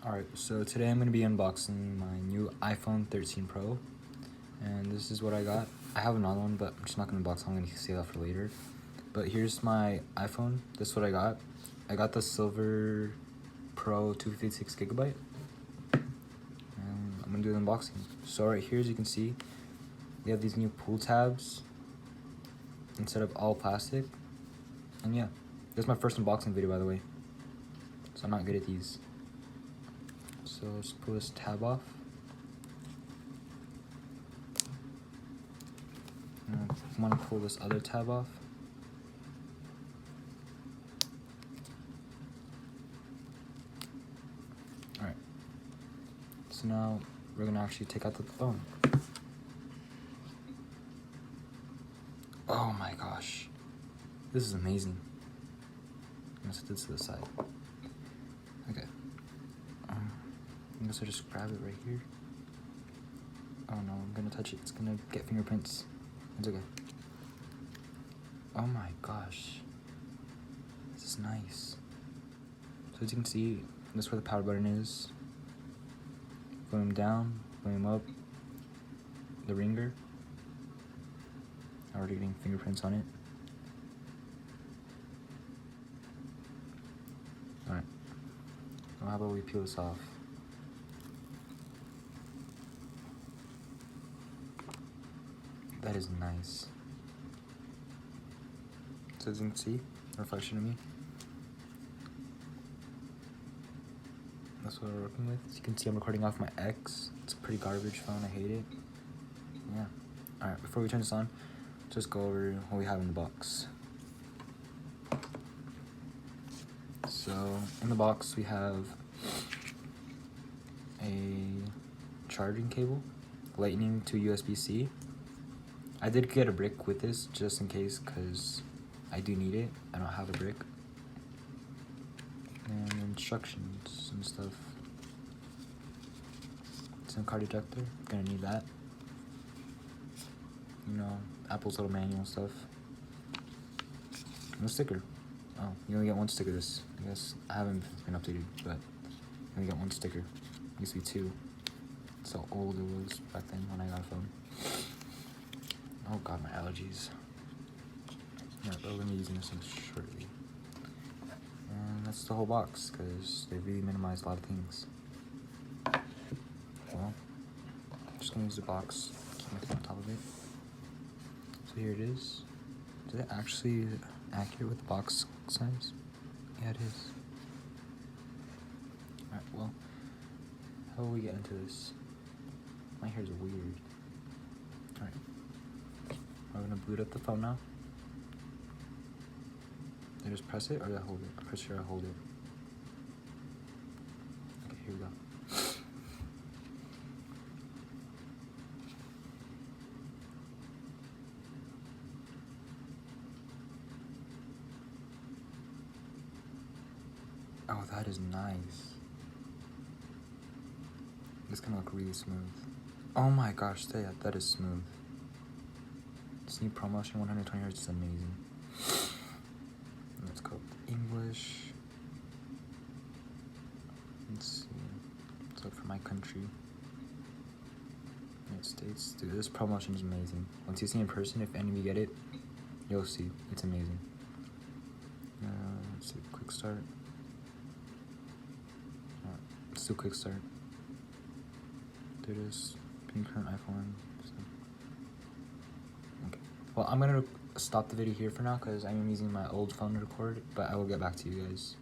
Alright, so today I'm going to be unboxing my new iPhone 13 Pro, and this is what I got. I have another one, but I'm just not going to unbox it. I'm going to save that for later. But here's my iPhone. This is what I got. I got the Silver Pro 256GB, and I'm going to do the unboxing. So right here, as you can see, we have these new pull tabs instead of all plastic. And yeah, this is my first unboxing video, by the way, so I'm not good at these. So let's pull this tab off. And I want to pull this other tab off. Alright. So now we're going to actually take out the phone. Oh my gosh. This is amazing. I'm going to set this to the side. Okay. I guess I'll just grab it right here. Oh no, I'm gonna touch it. It's gonna get fingerprints. It's okay. Oh my gosh. This is nice. So as you can see, this is where the power button is. Volume down, volume up. The ringer. Already getting fingerprints on it. Alright. Well, how about we peel this off? That is nice. So as you can see, reflection of me. That's what we're working with. As you can see, I'm recording off my X. It's a pretty garbage phone. I hate it. Yeah. Alright, before we turn this on, just go over what we have in the box. So in the box we have a charging cable, lightning to USB-C. I did get a brick with this just in case, because I do need it. I don't have a brick. And instructions and stuff. SIM card ejector, gonna need that. You know, Apple's little manual stuff. And a sticker. Oh, you only get one sticker this. I guess I haven't been updated, but you only get one sticker. It used to be two. That's how old it was back then when I got a phone. Oh god, my allergies. Yeah, but we're gonna be using this one shortly. And that's the whole box, because they really minimize a lot of things. Well, I'm just gonna use the box, keep my phone on top of it. So here it is. Is it actually accurate with the box size? Yeah, it is. Alright, well, how will we get into this? My hair's weird. Alright. We're gonna boot up the phone now. Did I just press it or did I hold it? I'm pretty sure I hold it. Okay, here we go. Oh, that is nice. It's gonna look really smooth. Oh my gosh, that is smooth. This new ProMotion 120Hz is amazing. Let's go English. Let's see. Let's look for my country. United States. Dude, this ProMotion is amazing. Once you see it in person, if any of you get it, you'll see. It's amazing. Let's see. Quick start. Let's do quick start. There it is. Being current iPhone. Okay. Well, I'm gonna stop the video here for now because I'm using my old phone to record, but I will get back to you guys.